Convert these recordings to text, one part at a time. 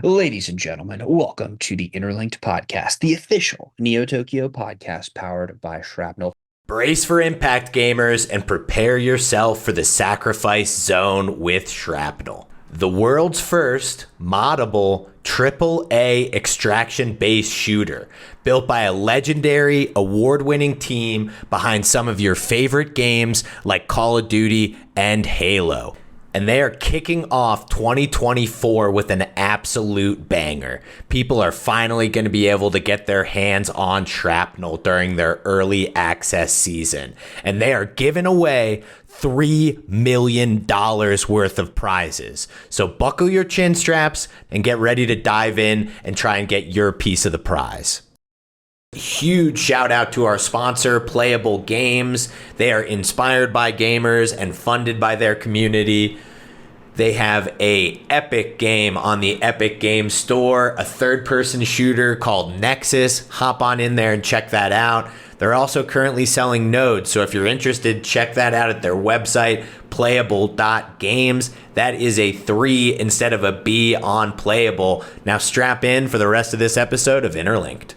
Ladies and gentlemen, welcome to the Interlinked podcast, the official Neo Tokyo podcast powered by Shrapnel. Brace for impact, gamers, and prepare yourself for the sacrifice zone with Shrapnel. The world's first moddable AAA extraction-based shooter, built by a legendary, award-winning team behind some of your favorite games like Call of Duty and Halo. And they are kicking off 2024 with an absolute banger. People are finally going to be able to get their hands on Shrapnel during their early access season. And they are giving away $3 million worth of prizes. So buckle your chin straps and get ready to dive in and try and get your piece of the prize. Huge shout out to our sponsor, Playa3ull Games. They are inspired by gamers and funded by their community. They have a epic game on the Epic Games Store, a third-person shooter called Nexus. Hop on in there and check that out. They're also currently selling nodes, so if you're interested, check that out at their website, playable.games. That is a 3 instead of a B on Playable. Now strap in for the rest of this episode of Interlinked.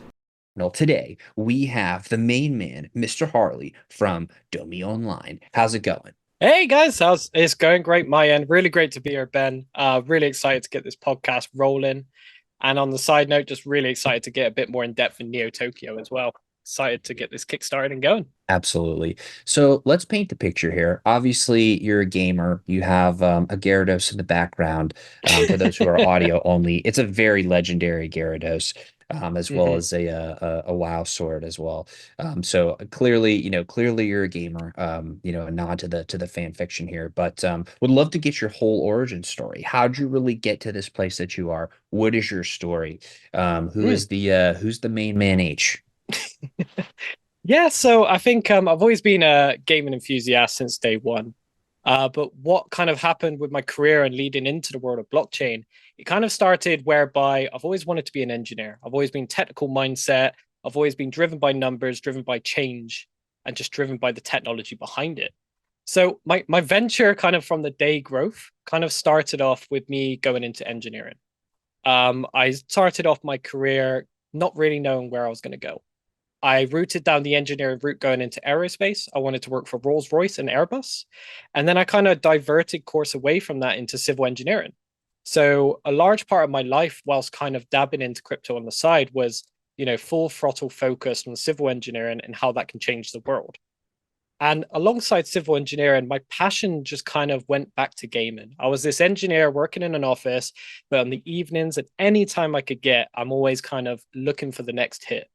Well, today we have the main man, Mr. Harley from DOMI Online. How's it going? Hey guys, it's going great my end. Really great to be here, Ben. Really excited to get this podcast rolling. And on the side note, just really excited to get a bit more in depth in Neo Tokyo as well. Excited to get this kickstarted and going. Absolutely. So let's paint the picture here. Obviously, you're a gamer. You have a Gyarados in the background. For those who are audio only, it's a very legendary Gyarados. As well as a WoW sword as well. So clearly, clearly you're a gamer. A nod to the fan fiction here, but would love to get your whole origin story. How'd you really get to this place that you are? What is your story? Who's the main man H? Yeah, so I think I've always been a gaming enthusiast since day one. But what kind of happened with my career and leading into the world of blockchain, it kind of started whereby I've always wanted to be an engineer. I've always been technical mindset. I've always been driven by numbers, driven by change, and just driven by the technology behind it. So my venture kind of from the day growth kind of started off with me going into engineering. I started off my career not really knowing where I was going to go. I routed down the engineering route going into aerospace. I wanted to work for Rolls-Royce and Airbus. And then I kind of diverted course away from that into civil engineering. So a large part of my life, whilst kind of dabbing into crypto on the side, was, full throttle focused on civil engineering and how that can change the world. And alongside civil engineering, my passion just kind of went back to gaming. I was this engineer working in an office, but on the evenings and any time I could get, I'm always kind of looking for the next hit.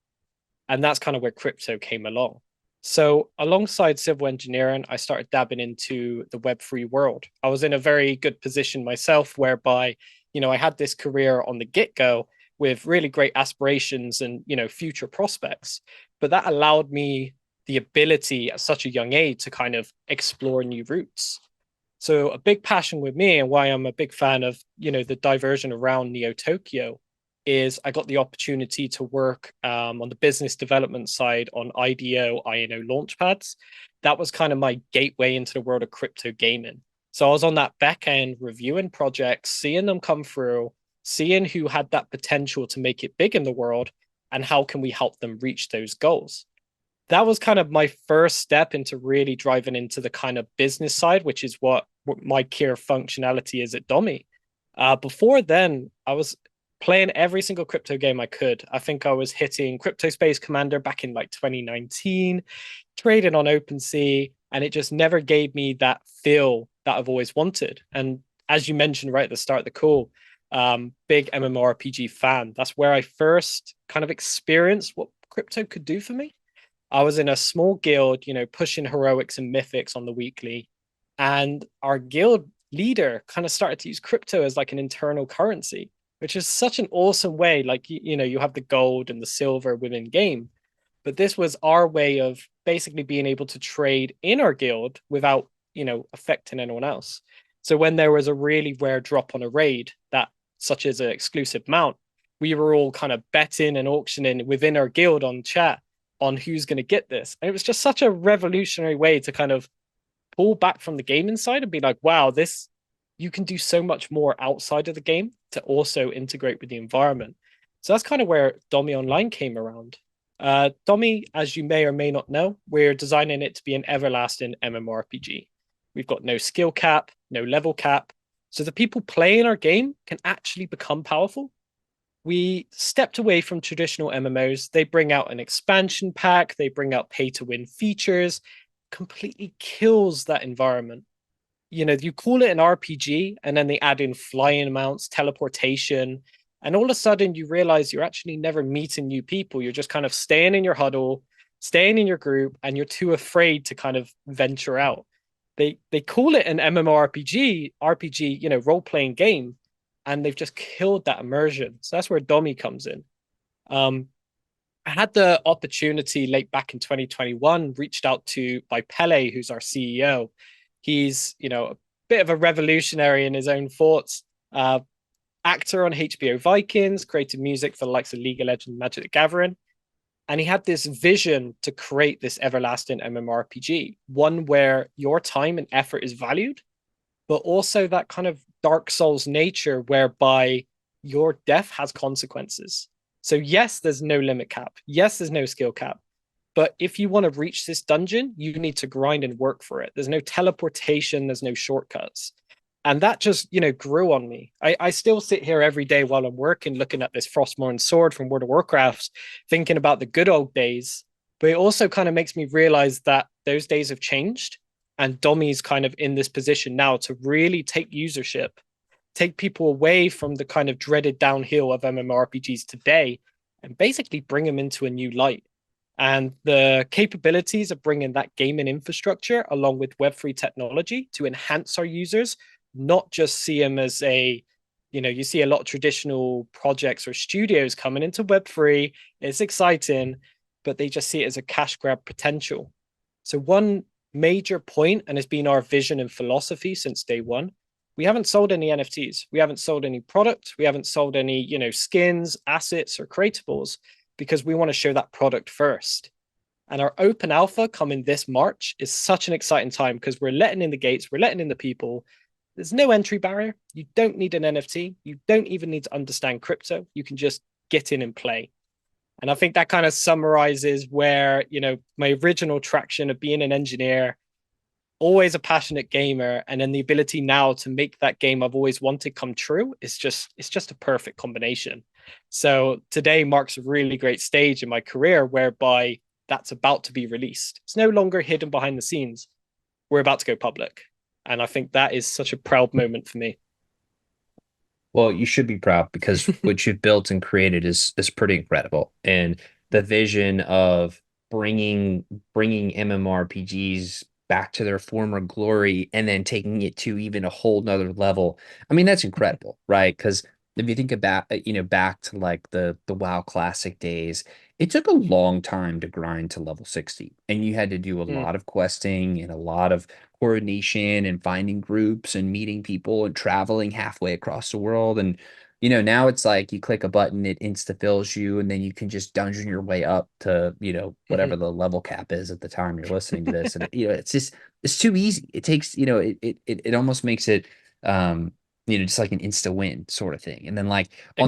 And that's kind of where crypto came along. So alongside civil engineering, I started dabbing into the Web3 world. I was in a very good position myself, whereby, I had this career on the get-go with really great aspirations and, future prospects. But that allowed me the ability at such a young age to kind of explore new routes. So a big passion with me and why I'm a big fan of, the diversion around Neo Tokyo is I got the opportunity to work on the business development side on IDO, INO launchpads. That was kind of my gateway into the world of crypto gaming. So I was on that back end reviewing projects, seeing them come through, seeing who had that potential to make it big in the world, and how can we help them reach those goals. That was kind of my first step into really driving into the kind of business side, which is what my core functionality is at DOMI. Before then, I was playing every single crypto game I could. I think I was hitting Crypto Space Commander back in like 2019, trading on OpenSea, and it just never gave me that feel that I've always wanted. And as you mentioned right at the start of the call, big MMORPG fan. That's where I first kind of experienced what crypto could do for me. I was in a small guild, pushing heroics and mythics on the weekly, and our guild leader kind of started to use crypto as like an internal currency, which is such an awesome way. Like, you have the gold and the silver within game, but this was our way of basically being able to trade in our guild without, affecting anyone else. So when there was a really rare drop on a raid that such as an exclusive mount, we were all kind of betting and auctioning within our guild on chat on who's going to get this. And it was just such a revolutionary way to kind of pull back from the gaming side and be like, wow, this you can do so much more outside of the game to also integrate with the environment. So that's kind of where DOMI Online came around. DOMI, as you may or may not know, we're designing it to be an everlasting MMORPG. We've got no skill cap, no level cap. So the people playing our game can actually become powerful. We stepped away from traditional MMOs. They bring out an expansion pack, they bring out pay to win features, completely kills that environment. You know, you call it an RPG and then they add in flying amounts, teleportation, and all of a sudden you realize you're actually never meeting new people. You're just kind of staying in your huddle, staying in your group, and you're too afraid to kind of venture out. They call it an MMORPG, RPG, you know, role-playing game, and they've just killed that immersion. So that's where DOMI comes in. Um, I had the opportunity late back in 2021, reached out to by Pele, who's our CEO. He's, you know, a bit of a revolutionary in his own thoughts. Actor on HBO Vikings, created music for the likes of League of Legends, Magic the Gathering. And he had this vision to create this everlasting MMORPG, one where your time and effort is valued, but also that kind of Dark Souls nature whereby your death has consequences. So, yes, there's no limit cap. Yes, there's no skill cap. But if you want to reach this dungeon, you need to grind and work for it. There's no teleportation, there's no shortcuts. And that just, you know, grew on me. I still sit here every day while I'm working, looking at this Frostmourne sword from World of Warcraft, thinking about the good old days. But it also kind of makes me realize that those days have changed. And DOMI's kind of in this position now to really take usership, take people away from the kind of dreaded downhill of MMORPGs today, and basically bring them into a new light. And the capabilities of bringing that gaming infrastructure along with Web3 technology to enhance our users, not just see them as a, you know, you see a lot of traditional projects or studios coming into Web3. It's exciting, but they just see it as a cash grab potential. So one major point, and it's been our vision and philosophy since day one, we haven't sold any NFTs. We haven't sold any product. We haven't sold any, you know, skins, assets, or creatables, because we want to show that product first. And our open alpha coming this March is such an exciting time because we're letting in the gates, we're letting in the people. There's no entry barrier. You don't need an NFT. You don't even need to understand crypto. You can just get in and play. And I think that kind of summarizes where, you know, my original traction of being an engineer, always a passionate gamer, and then the ability now to make that game I've always wanted come true is just, it's just a perfect combination. So today marks a really great stage in my career whereby that's about to be released. It's no longer hidden behind the scenes. We're about to go public. And I think that is such a proud moment for me. Well, you should be proud because what you've built and created is pretty incredible. And the vision of bringing MMORPGs back to their former glory and then taking it to even a whole nother level. I mean, that's incredible, right? Because if you think about, you know, back to like the WoW Classic days, it took a long time to grind to level 60. And you had to do a Mm, lot of questing and a lot of coordination and finding groups and meeting people and traveling halfway across the world. And, you know, now it's like you click a button, it insta fills you, and then you can just dungeon your way up to, you know, whatever mhm. the level cap is at the time you're listening to this. And, you know, it's just, it's too easy. It takes, you know, it almost makes it, you know, just like an insta win sort of thing. And then like Exactly.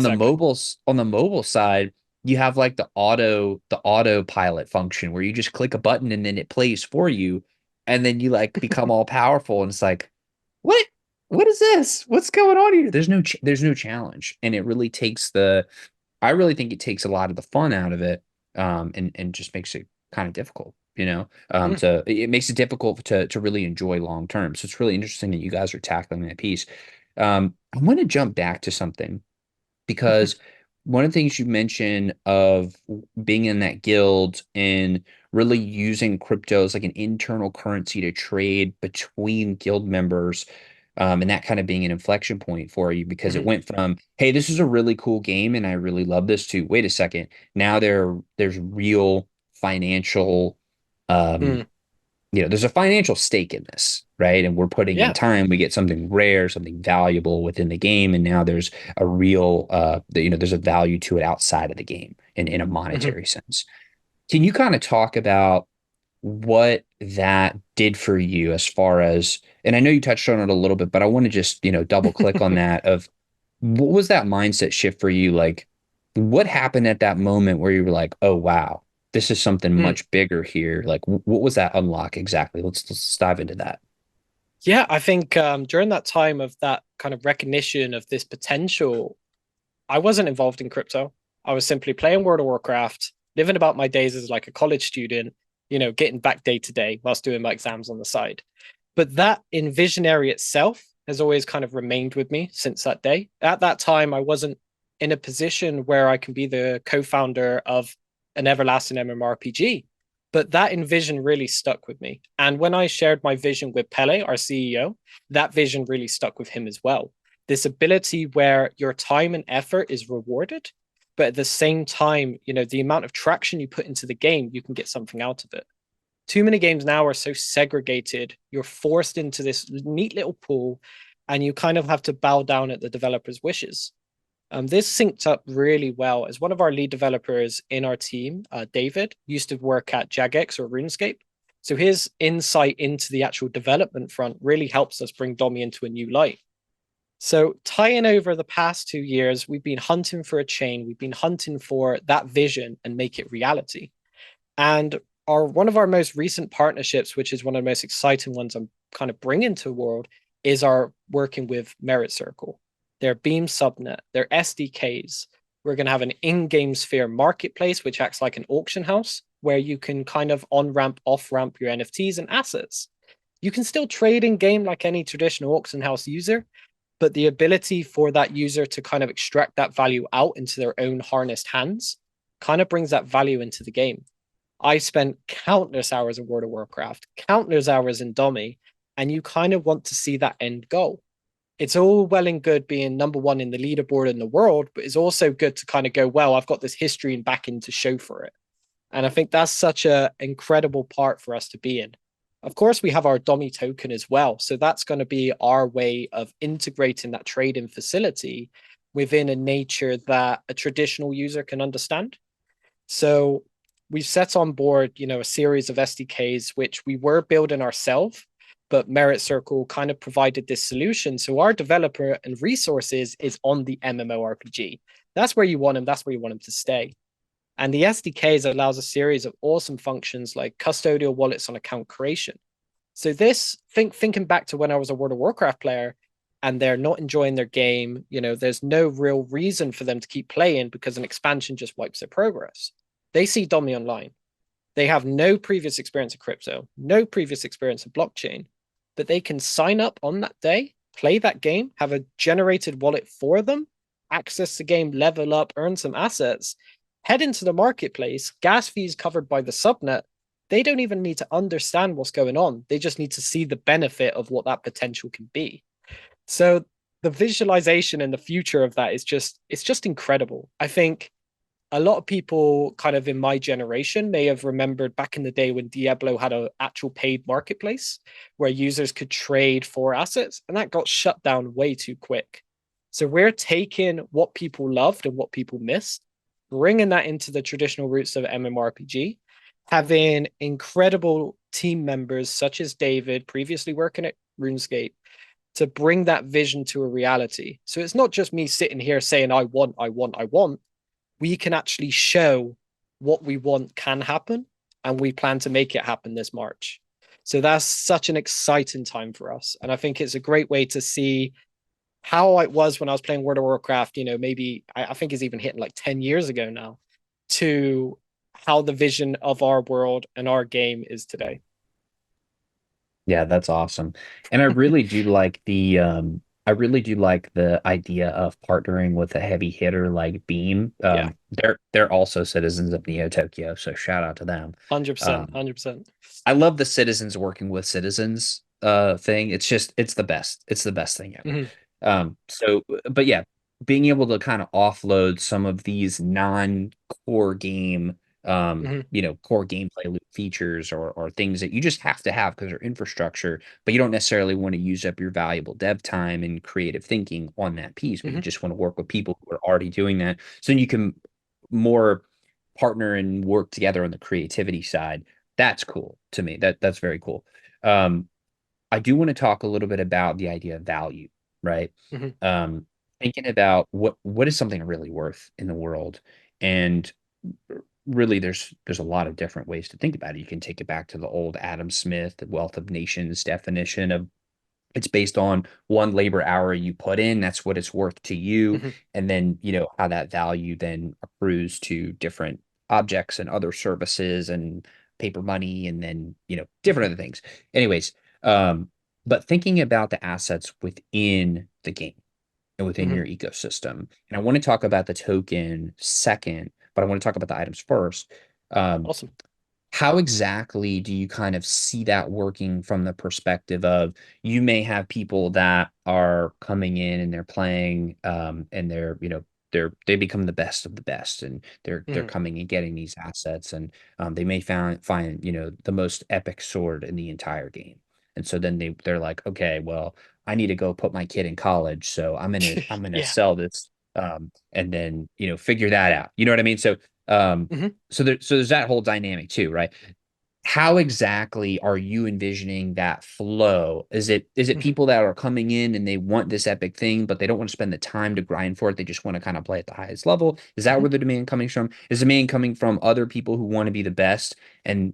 on the mobile side, you have like the autopilot function where you just click a button and then it plays for you, and then you like become all powerful, and it's like, what what is this, what's going on here? There's no challenge, and it really takes the I really think it takes a lot of the fun out of it, and just makes it kind of difficult, you know, Mm, to it makes it difficult to really enjoy long term. So it's really interesting that you guys are tackling that piece. I want to jump back to something because one of the things you mentioned of being in that guild and really using crypto as like an internal currency to trade between guild members, and that kind of being an inflection point for you because it mhm. went from, hey, this is a really cool game and I really love this, to wait a second, now there's real financial, um Mm, you know, there's a financial stake in this, right? And we're putting in yeah. time, we get something rare, something valuable within the game, and now there's a real, you know, there's a value to it outside of the game in a Mhm. monetary sense. Can you kind of talk about what that did for you as far as And I know you touched on it a little bit, but I want to just, double click on that of what was that mindset shift for you? Like, what happened at that moment where you were like, oh, wow, this is something Hmm. much bigger here? Like, what was that unlock exactly? Let's dive into that. Yeah, I think during that time of that kind of recognition of this potential, I wasn't involved in crypto. I was simply playing World of Warcraft, living about my days as like a college student, getting back day to day whilst doing my exams on the side. But that in Visionary itself has always kind of remained with me since that day. At that time, I wasn't in a position where I can be the co-founder of an everlasting MMORPG. But that envision really stuck with me. And when I shared my vision with Pele, our CEO, that vision really stuck with him as well. This ability where your time and effort is rewarded, but at the same time, the amount of traction you put into the game, you can get something out of it. Too many games now are so segregated. You're forced into this neat little pool, and you kind of have to bow down at the developer's wishes. This synced up really well as one of our lead developers in our team, David, used to work at Jagex or RuneScape. So his insight into the actual development front really helps us bring Domi into a new light. So tying over the past 2 years, we've been hunting for a chain. We've been hunting for that vision and make it reality. And our one of our most recent partnerships, which is one of the most exciting ones I'm kind of bringing to the world, is our working with Merit Circle. Their Beam subnet, their SDKs. We're going to have an in-game sphere marketplace, which acts like an auction house where you can kind of on-ramp, off-ramp your NFTs and assets. You can still trade in game like any traditional auction house user, but the ability for that user to kind of extract that value out into their own harnessed hands kind of brings that value into the game. I spent countless hours in World of Warcraft, countless hours in Domi, and you kind of want to see that end goal. It's all well and good being number one in the leaderboard in the world, but it's also good to kind of go, well, I've got this history and backing to show for it. And I think that's such an incredible part for us to be in. Of course, we have our Domi token as well. So that's going to be our way of integrating that trading facility within a nature that a traditional user can understand. So we've set on board, a series of SDKs, which we were building ourselves, but Merit Circle kind of provided this solution. So our developer and resources is on the MMORPG. That's where you want them. That's where you want them to stay. And the SDKs allows a series of awesome functions like custodial wallets on account creation. So this, thinking back to when I was a World of Warcraft player and they're not enjoying their game, there's no real reason for them to keep playing because an expansion just wipes their progress. They see DOMI Online. They have no previous experience of crypto, no previous experience of blockchain, but they can sign up on that day, play that game, have a generated wallet for them, access the game, level up, earn some assets, head into the marketplace, gas fees covered by the subnet. They don't even need to understand what's going on. They just need to see the benefit of what that potential can be. So the visualization and the future of that is it's just incredible. I think a lot of people kind of in my generation may have remembered back in the day when Diablo had an actual paid marketplace where users could trade for assets, and that got shut down way too quick. So we're taking what people loved and what people missed, bringing that into the traditional roots of MMORPG, having incredible team members such as David, previously working at RuneScape, to bring that vision to a reality. So it's not just me sitting here saying, I want, I want, I want. We can actually show what we want can happen, and we plan to make it happen this March. So that's such an exciting time for us. And I think it's a great way to see how it was when I was playing World of Warcraft, maybe I think it's even hitting like 10 years ago now, to how the vision of our world and our game is today. Yeah, that's awesome. And I really do like the idea of partnering with a heavy hitter like Beam. Yeah, They're also citizens of Neo Tokyo, so shout out to them. 100%, Um, 100%. I love the citizens working with citizens thing. It's the best. It's the best thing ever. Mm-hmm, But yeah, being able to kind of offload some of these non-core game mm-hmm, core gameplay loop features or things that you just have to have because they're infrastructure, but you don't necessarily want to use up your valuable dev time and creative thinking on that piece, but you mm-hmm. just want to work with people who are already doing that. So then you can more partner and work together on the creativity side. That's cool to me. That's very cool. Um, I do want to talk a little bit about the idea of value, right? Hmm. Um, Thinking about what is something really worth in the world, and really there's a lot of different ways to think about it. You can take it back to the old Adam Smith, the Wealth of Nations definition of it's based on one labor hour you put in, that's what it's worth to you, Hmm. and then how that value then accrues to different objects and other services and paper money and then different Hmm. other things. Anyways, um but thinking about the assets within the game and within Hmm. your ecosystem, and I want to talk about the token second, but I want to talk about the items first. um Awesome. how exactly do you kind of see that working from the perspective of you may have people that are coming in and they're playing, and they're they become the best of the best, and they're Hmm. coming and getting these assets, and they may find the most epic sword in the entire game, and so then they're like, okay, well, I need to go put my kid in college, so I'm gonna Yeah. sell this, and then figure that out, you know what I mean? Um Hmm. so there's that whole dynamic too, right? How exactly are you envisioning that flow? Is it Hmm. people that are coming in and they want this epic thing, but they don't want to spend the time to grind for it? They just want to kind of play at the highest level. Is that Hmm. where the demand coming from? Is the demand coming from other people who want to be the best and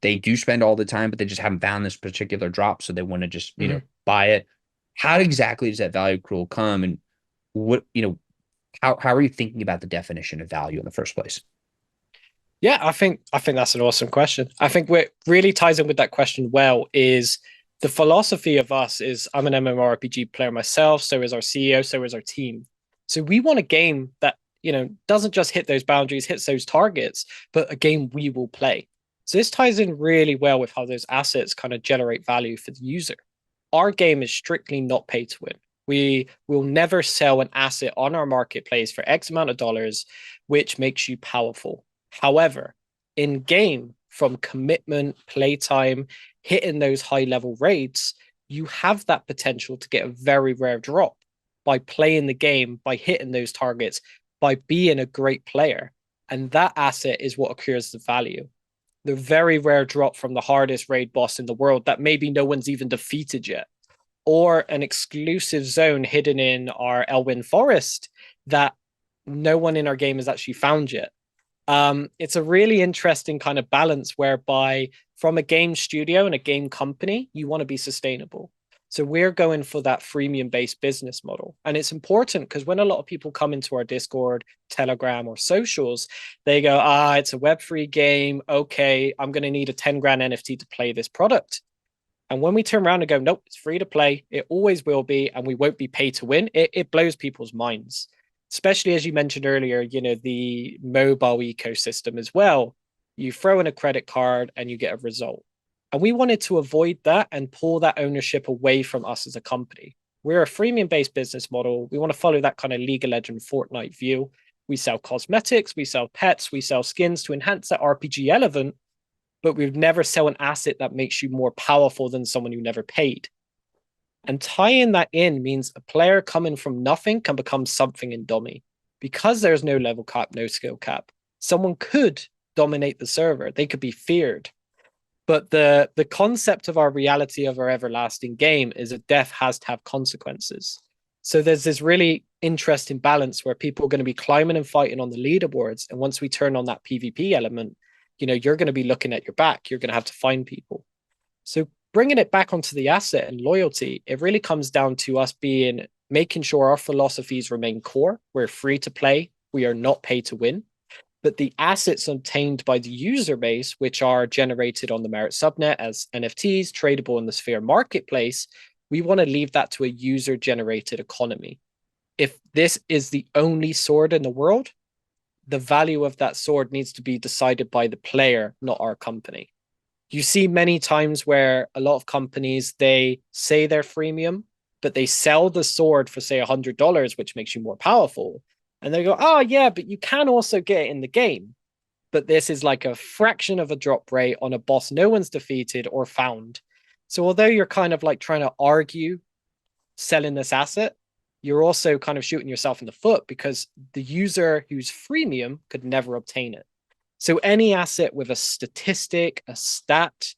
they do spend all the time, but they just haven't found this particular drop, so they want to just Hmm. buy it? How exactly does that value accrual come, and what how are you thinking about the definition of value in the first place? Yeah, I think that's an awesome question. I think what really ties in with that question well is the philosophy of us is I'm an MMORPG player myself, so is our CEO, so is our team. So we want a game that, doesn't just hit those boundaries, hits those targets, but a game we will play. So this ties in really well with how those assets kind of generate value for the user. Our game is strictly not pay to win. We will never sell an asset on our marketplace for X amount of dollars, which makes you powerful. However, in game, from commitment, playtime, hitting those high level rates, you have that potential to get a very rare drop by playing the game, by hitting those targets, by being a great player. And that asset is what accrues the value. The very rare drop from the hardest raid boss in the world that maybe no one's even defeated yet, or an exclusive zone hidden in our Elwyn Forest that no one in our game has actually found yet. It's a really interesting kind of balance whereby, from a game studio and a game company, you want to be sustainable. So we're going for that freemium based business model. And it's important because when a lot of people come into our Discord, Telegram, or socials, they go, it's a Web3 game. Okay, I'm going to need a 10 grand NFT to play this product. And when we turn around and go, nope, it's free to play, it always will be, and we won't be paid to win, it blows people's minds. Especially as you mentioned earlier, the mobile ecosystem as well. You throw in a credit card and you get a result. And we wanted to avoid that and pull that ownership away from us as a company. We're a freemium based business model. We want to follow that kind of League of Legends Fortnite view. We sell cosmetics, we sell pets, we sell skins to enhance that RPG element, but we'd never sell an asset that makes you more powerful than someone who never paid. And tying that in means a player coming from nothing can become something in DOMI. Because there's no level cap, no skill cap, someone could dominate the server. They could be feared. But the concept of our reality of our everlasting game is that death has to have consequences. So there's this really interesting balance where people are going to be climbing and fighting on the leaderboards. And once we turn on that PvP element, you're going to be looking at your back. You're going to have to find people. So bringing it back onto the asset and loyalty, it really comes down to us being making sure our philosophies remain core. We're free to play. We are not pay to win. But the assets obtained by the user base, which are generated on the Merit subnet as NFTs, tradable in the Sphere marketplace, we want to leave that to a user generated economy. If this is the only sword in the world, the value of that sword needs to be decided by the player, not our company. You see many times where a lot of companies, they say they're freemium, but they sell the sword for, say, $100, which makes you more powerful. And they go, oh, yeah, but you can also get it in the game. But this is like a fraction of a drop rate on a boss no one's defeated or found. So although you're kind of like trying to argue selling this asset, you're also kind of shooting yourself in the foot because the user who's freemium could never obtain it. So any asset with a statistic, a stat,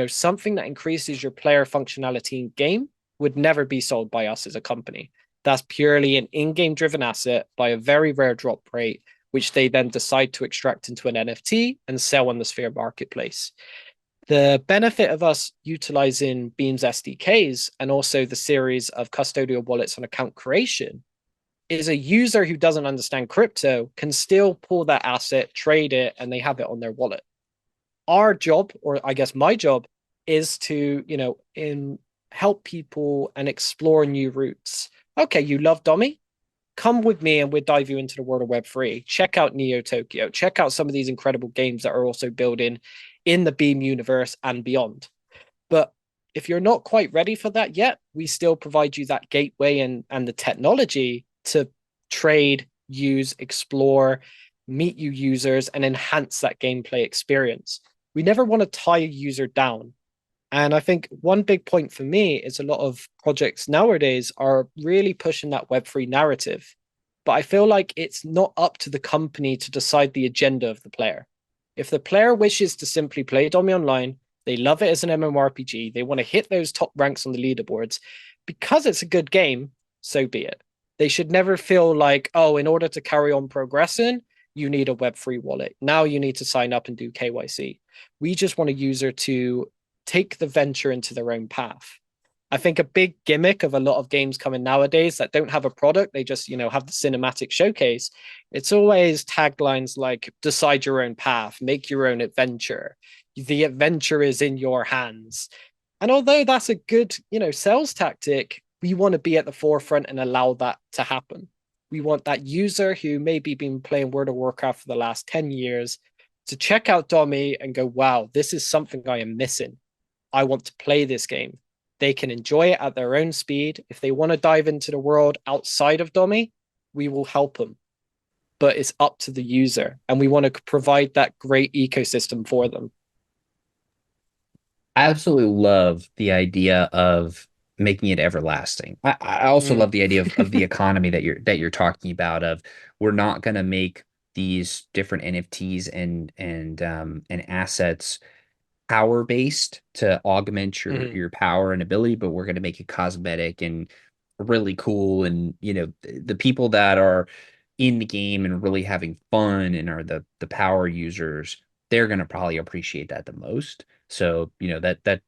something that increases your player functionality in game would never be sold by us as a company. That's purely an in-game driven asset by a very rare drop rate, which they then decide to extract into an NFT and sell on the Sphere marketplace. The benefit of us utilizing Beam's SDKs and also the series of custodial wallets on account creation is a user who doesn't understand crypto can still pull that asset, trade it, and they have it on their wallet. Our job, or I guess my job, is to, help people and explore new routes. Okay, you love DOMI? Come with me and we'll dive you into the world of Web3. Check out Neo Tokyo. Check out some of these incredible games that are also building in the Beam universe and beyond. But if you're not quite ready for that yet, we still provide you that gateway and the technology to trade, use, explore, meet you users, and enhance that gameplay experience. We never want to tie a user down. And I think one big point for me is a lot of projects nowadays are really pushing that Web3 narrative. But I feel like it's not up to the company to decide the agenda of the player. If the player wishes to simply play DOMI Online, they love it as an MMORPG, they want to hit those top ranks on the leaderboards, because it's a good game, so be it. They should never feel like, oh, in order to carry on progressing, you need a Web3 wallet. Now you need to sign up and do KYC. We just want a user to take the venture into their own path. I think a big gimmick of a lot of games coming nowadays that don't have a product, they just, have the cinematic showcase. It's always taglines like decide your own path, make your own adventure. The adventure is in your hands. And although that's a good, sales tactic, we want to be at the forefront and allow that to happen. We want that user who maybe been playing World of Warcraft for the last 10 years to check out DOMI and go, wow, this is something I am missing. I want to play this game. They can enjoy it at their own speed. If they want to dive into the world outside of DOMI, we will help them. But it's up to the user, and we want to provide that great ecosystem for them. I absolutely love the idea of making it everlasting. I also love the idea of the economy that you're talking about. Of we're not going to make these different NFTs and assets power based to augment your power and ability, but we're going to make it cosmetic and really cool. And the people that are in the game and really having fun and are the power users, they're going to probably appreciate that the most. So that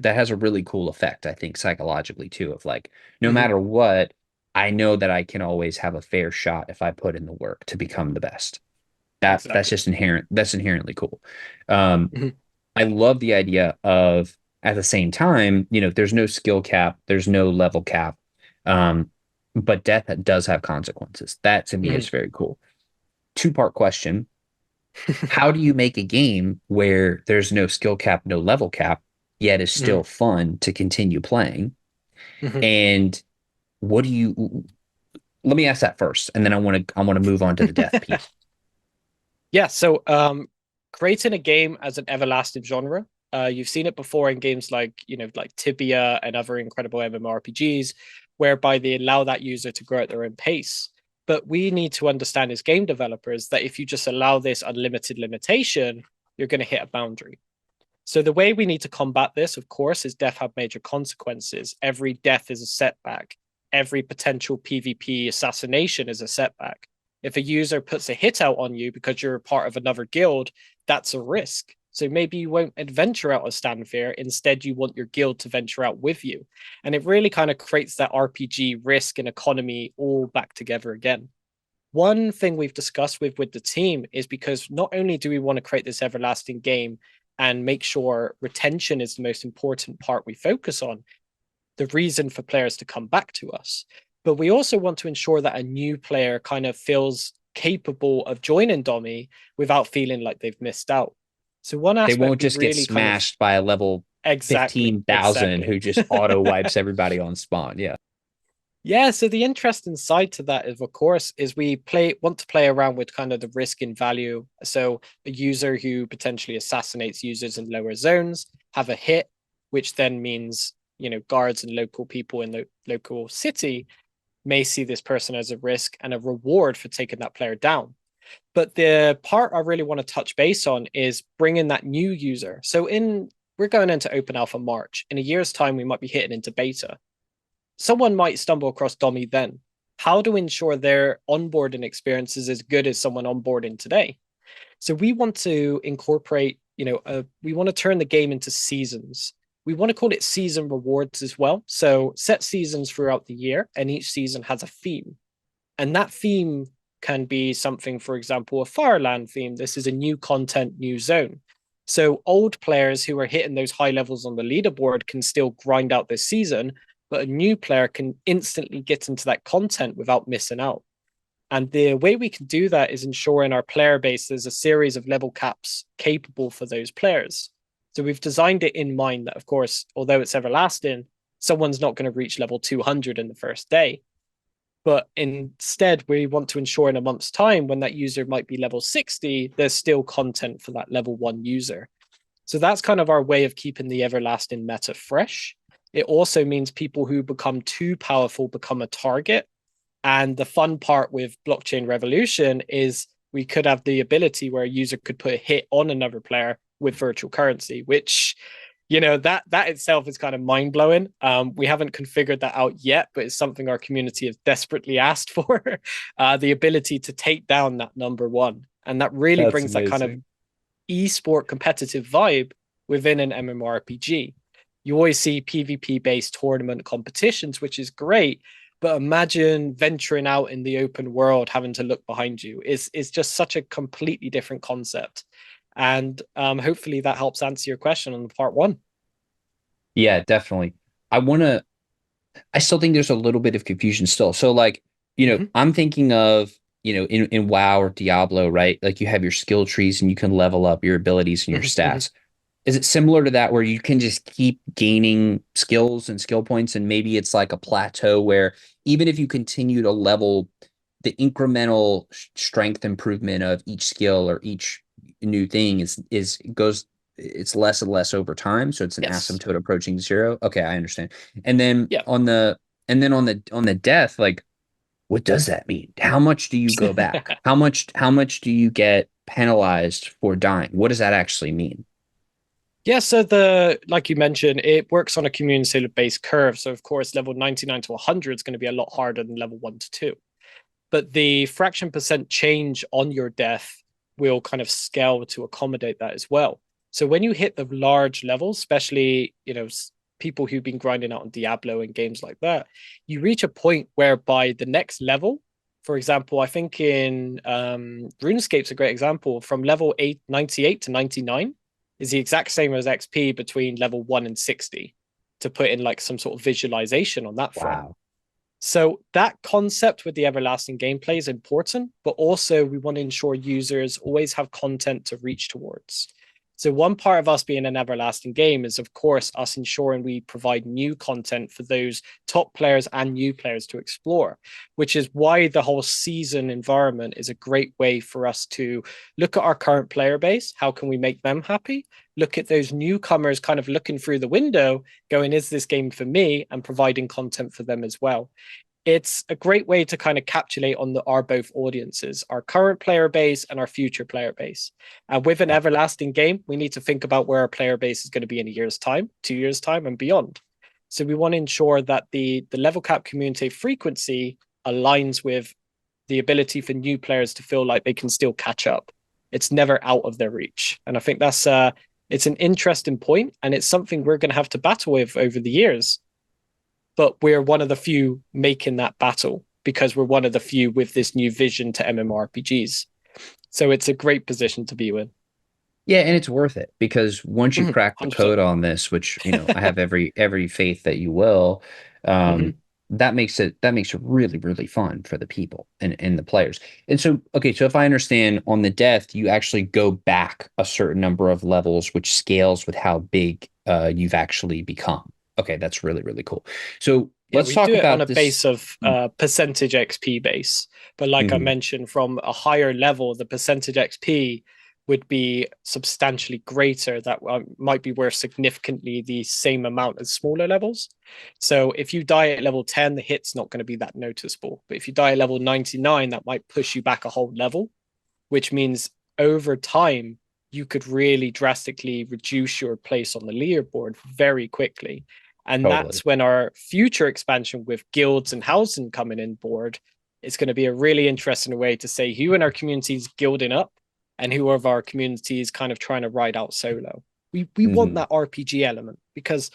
has a really cool effect, I think, psychologically too, of like, no matter what, I know that I can always have a fair shot if I put in the work to become the best. That's just inherent. That's inherently cool. I love the idea of, at the same time, there's no skill cap, there's no level cap, but death does have consequences. That to me is very cool. Two-part question. How do you make a game where there's no skill cap, no level cap, yet is still fun to continue playing? And what do you, let me ask that first, and then I want to move on to the death piece. Yeah, so creating a game as an everlasting genre. You've seen it before in games like Tibia and other incredible MMORPGs, whereby they allow that user to grow at their own pace. But we need to understand as game developers that if you just allow this unlimited limitation, you're going to hit a boundary. So the way we need to combat this, of course, is death have major consequences. Every death is a setback. Every potential PvP assassination is a setback. If a user puts a hit out on you because you're a part of another guild, that's a risk. So maybe you won't adventure out of Stanfair. Instead, you want your guild to venture out with you. And it really kind of creates that RPG risk and economy all back together again. One thing we've discussed with the team is because not only do we want to create this everlasting game and make sure retention is the most important part we focus on, the reason for players to come back to us, but we also want to ensure that a new player kind of feels capable of joining DOMI without feeling like they've missed out. So one aspect they won't just really get smashed by a level 15,000 who just auto wipes everybody on spawn. Yeah. Yeah, so the interesting side to that is, of course, is we want to play around with kind of the risk in value. So a user who potentially assassinates users in lower zones have a hit, which then means, guards and local people in the local city may see this person as a risk and a reward for taking that player down. But the part I really want to touch base on is bringing that new user. So in we're going into open alpha March. In a year's time, we might be hitting into beta. Someone might stumble across DOMI then. How to ensure their onboarding experience is as good as someone onboarding today? So we want to incorporate, we want to turn the game into seasons. We want to call it season rewards as well. So set seasons throughout the year, and each season has a theme. And that theme can be something, for example, a Fireland theme. This is a new content, new zone. So old players who are hitting those high levels on the leaderboard can still grind out this season, but a new player can instantly get into that content without missing out. And the way we can do that is ensuring our player base there's a series of level caps capable for those players. So we've designed it in mind that, of course, although it's everlasting, someone's not going to reach level 200 in the first day. But instead, we want to ensure in a month's time, when that user might be level 60, there's still content for that level 1 user. So that's kind of our way of keeping the everlasting meta fresh. It also means people who become too powerful become a target. And the fun part with Blockchain Revolution is we could have the ability where a user could put a hit on another player with virtual currency, which, that itself is kind of mind blowing. We haven't configured that out yet, but it's something our community has desperately asked for, the ability to take down that number one. And that really That's brings amazing. that kind of esport competitive vibe within an MMORPG. You always see PvP based tournament competitions, which is great. But imagine venturing out in the open world, having to look behind you. It's just such a completely different concept. And hopefully that helps answer your question on part one. Yeah, definitely. I still think there's a little bit of confusion still. So Mhm. I'm thinking of, in WoW or Diablo, right? Like you have your skill trees and you can level up your abilities and your Mhm. Mhm. stats. Is it similar to that where you can just keep gaining skills and skill points and maybe it's like a plateau where even if you continue to level the incremental strength improvement of each skill or each new thing is goes it's less and less over time, so it's an Yes. asymptote approaching zero. Okay, I understand. And then Yeah. on the death, like what does that mean? How much do you go back? How much do you get penalized for dying? What does that actually mean? Yeah, so like you mentioned, it works on a community based curve. So of course, level 99 to 100 is going to be a lot harder than level 1 to 2. But the fraction percent change on your death will kind of scale to accommodate that as well. So when you hit the large levels, especially, people who've been grinding out on Diablo and games like that, you reach a point whereby the next level, for example, I think in RuneScape's a great example, from level 98 to 99 is the exact same as XP between level 1 and 60, to put in like some sort of visualization on that front. Wow. So that concept with the everlasting gameplay is important, but also we want to ensure users always have content to reach towards. So one part of us being an everlasting game is, of course, us ensuring we provide new content for those top players and new players to explore, which is why the whole season environment is a great way for us to look at our current player base. How can we make them happy? Look at those newcomers kind of looking through the window, going, is this game for me? And providing content for them as well. It's a great way to kind of capitulate on our both audiences, our current player base and our future player base. And with an everlasting game, we need to think about where our player base is going to be in a year's time, 2 years' time, and beyond. So we want to ensure that the level cap community frequency aligns with the ability for new players to feel like they can still catch up. It's never out of their reach. And I think that's it's an interesting point, and it's something we're going to have to battle with over the years. But we're one of the few making that battle because we're one of the few with this new vision to MMORPGs. So it's a great position to be in. Yeah, and it's worth it because once you crack the 100%. code on this, which I have every faith that you will, Mm-hmm. that makes it really really fun for the people and the players. And so, okay, so if I understand on the death, you actually go back a certain number of levels, which scales with how big you've actually become. Okay, that's really really cool. So Yeah, let's we talk do it on a about this. base of percentage XP base. But like I Mhm. mentioned, from a higher level, the percentage XP would be substantially greater. That might be worth significantly the same amount as smaller levels. So if you die at level 10, the hit's not going to be that noticeable. But if you die at level 99, that might push you back a whole level, which means over time, you could really drastically reduce your place on the leaderboard very quickly. And Totally. that's when our future expansion with guilds and housing coming in board, it's going to be a really interesting way to say who in our community is guilding up and who of our community is kind of trying to ride out solo. We want Hmm. that RPG element, because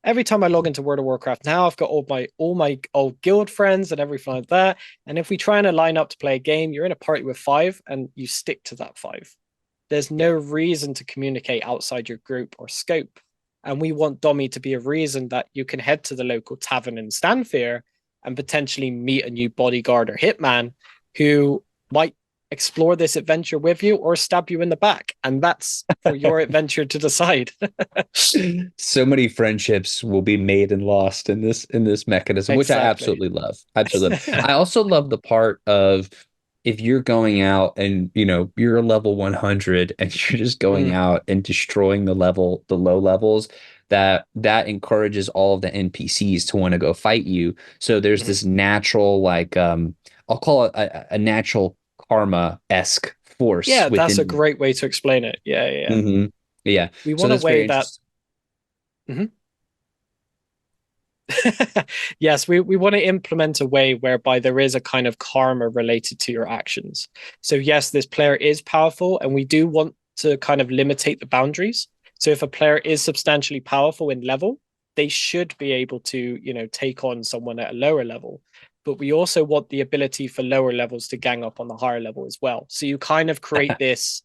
every time I log into World of Warcraft now, I've got all my old guild friends and everything like that. And if we try and line up to play a game, you're in a party with 5 and you stick to that 5. There's no Yeah. reason to communicate outside your group or scope. And we want Domi to be a reason that you can head to the local tavern in Stanfair and potentially meet a new bodyguard or hitman who might explore this adventure with you or stab you in the back. And that's for your adventure to decide. So many friendships will be made and lost in this mechanism, which I Exactly. absolutely love. Absolutely love. I also love the part of if you're going out and you're a level 100 and you're just going Mm, out and destroying the low levels, that encourages all of the NPCs to want to go fight you. So there's mhm. this natural like I'll call it a natural karma-esque force Yeah, that's a within great way to explain it. Yeah, yeah, yeah. hmm Yeah. We So want a that's very way that interesting. Mhm. Yes, we want to implement a way whereby there is a kind of karma related to your actions. So yes, this player is powerful, and we do want to kind of limitate the boundaries. So if a player is substantially powerful in level, they should be able to, take on someone at a lower level. But we also want the ability for lower levels to gang up on the higher level as well. So you kind of create this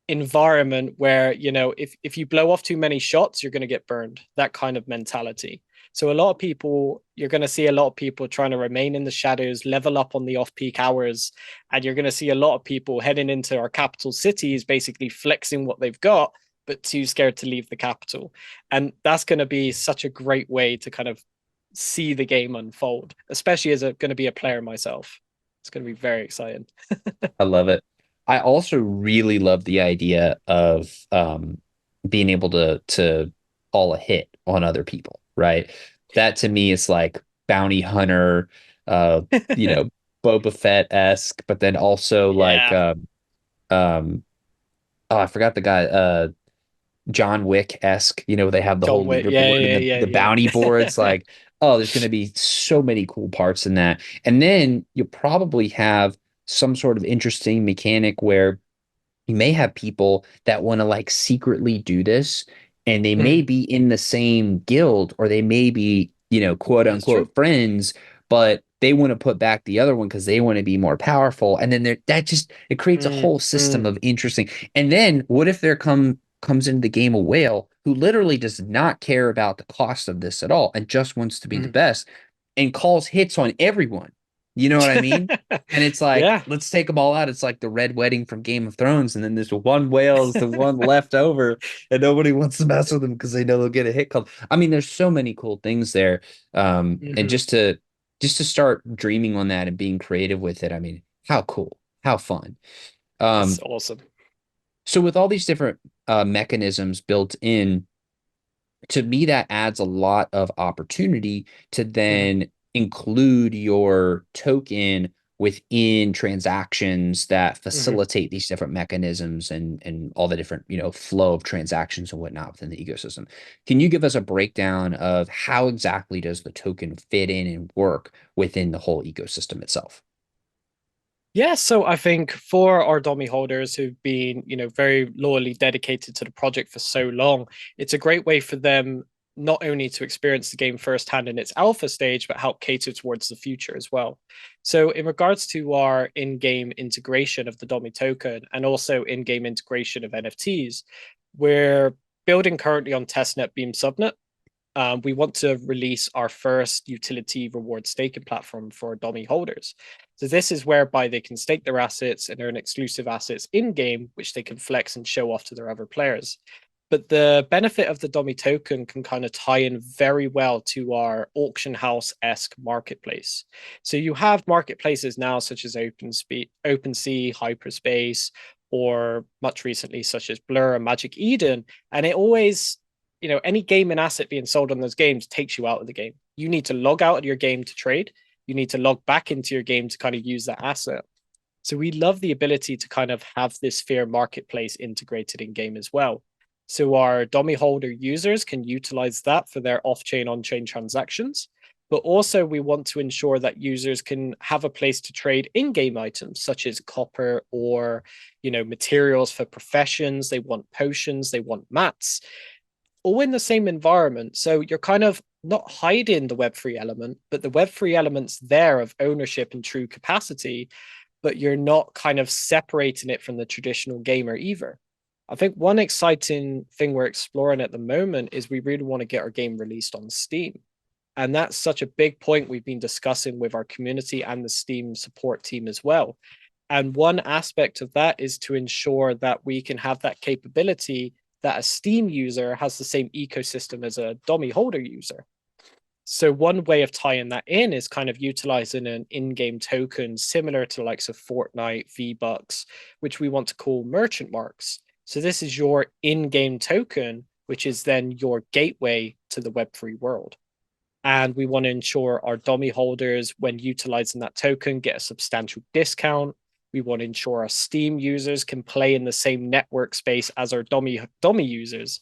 environment where, if you blow off too many shots, you're going to get burned. That kind of mentality. So a lot of people, you're going to see a lot of people trying to remain in the shadows, level up on the off-peak hours, and you're going to see a lot of people heading into our capital cities, basically flexing what they've got, but too scared to leave the capital. And that's going to be such a great way to kind of see the game unfold, especially as going to be a player myself. It's going to be very exciting. I love it. I also really love the idea of being able to call a hit on other people, right? That to me is like bounty hunter, uh, you know, Boba Fett-esque, but then also like Yeah, um oh, I forgot the guy, John Wick-esque, they have the John whole Wick. Yeah, leaderboard and yeah, the yeah, bounty boards, yeah. like, oh, there's going to be so many cool parts in that. And then you'll probably have some sort of interesting mechanic where you may have people that want to like secretly do this, and they may Mm, be in the same guild, or they may be, quote that's true. unquote friends, but they want to put back the other one because they want to be more powerful. And then that just it creates a Mm, whole system mm, of interesting. And then what if there comes into the game a whale who literally does not care about the cost of this at all and just wants to be the mm. best and calls hits on everyone? You know what I mean? And it's like, Yeah. let's take them all out. It's like the Red Wedding from Game of Thrones. And then this one whale is the one left over, and nobody wants to mess with them because they know they'll get a hit call. I mean, there's so many cool things there. And Mhm. just to start dreaming on that and being creative with it, I mean, how cool, how fun. It's Um, awesome. so with all these different mechanisms built in, to me, that adds a lot of opportunity to Mhm. then include your token within transactions that Mhm. facilitate these different mechanisms and all the different, flow of transactions and whatnot within the ecosystem. Can you give us a breakdown of how exactly does the token fit in and work within the whole ecosystem itself? Yeah, so I think for our DOMI holders who've been, very loyally dedicated to the project for so long, it's a great way for them not only to experience the game firsthand in its alpha stage, but help cater towards the future as well. So, in regards to our in-game integration of the DOMI token and also in-game integration of NFTs, we're building currently on testnet Beam Subnet. We want to release our first utility reward staking platform for DOMI holders. So this is whereby they can stake their assets and earn exclusive assets in game, which they can flex and show off to their other players. But the benefit of the DOMI token can kind of tie in very well to our auction house-esque marketplace. So you have marketplaces now such as OpenSea, Hyperspace, or much recently such as Blur and Magic Eden, and it always, any game and asset being sold on those games takes you out of the game. You need to log out of your game to trade. You need to log back into your game to kind of use that asset. So we love the ability to kind of have this fair marketplace integrated in game as well. So our DOMI holder users can utilize that for their off-chain, on-chain transactions. But also we want to ensure that users can have a place to trade in-game items such as copper or, materials for professions. They want potions, they want mats, all in the same environment. So you're kind of not hiding the Web3 element, but the Web3 element's there of ownership and true capacity, but you're not kind of separating it from the traditional gamer either. I think one exciting thing we're exploring at the moment is we really want to get our game released on Steam. And that's such a big point we've been discussing with our community and the Steam support team as well. And one aspect of that is to ensure that we can have that capability that a Steam user has the same ecosystem as a DOMI holder user. So one way of tying that in is kind of utilizing an in-game token similar to likes of Fortnite, V-Bucks, which we want to call merchant marks. So this is your in-game token, which is then your gateway to the Web3 world. And we want to ensure our DOMI holders, when utilizing that token, get a substantial discount. We want to ensure our Steam users can play in the same network space as our DOMI users.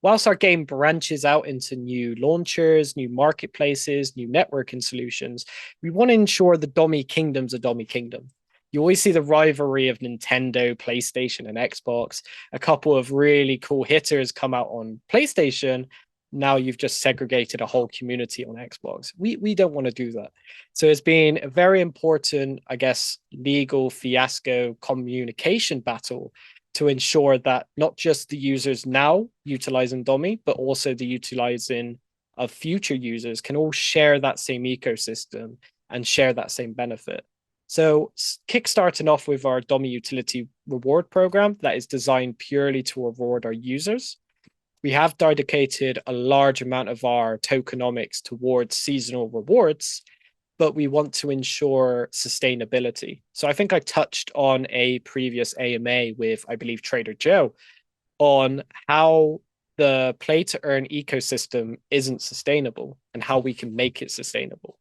Whilst our game branches out into new launchers, new marketplaces, new networking solutions, we want to ensure the DOMI kingdom's a DOMI kingdom. You always see the rivalry of Nintendo, PlayStation, and Xbox. A couple of really cool hitters come out on PlayStation. Now you've just segregated a whole community on Xbox. We don't want to do that. So it's been a very important, I guess, legal fiasco communication battle to ensure that not just the users now utilizing DOMI, but also the utilizing of future users can all share that same ecosystem and share that same benefit. So kickstarting off with our DOMI utility reward program that is designed purely to reward our users. We have dedicated a large amount of our tokenomics towards seasonal rewards, but we want to ensure sustainability. So I think I touched on a previous AMA with, I believe, Trader Joe on how the play to earn ecosystem isn't sustainable and how we can make it sustainable.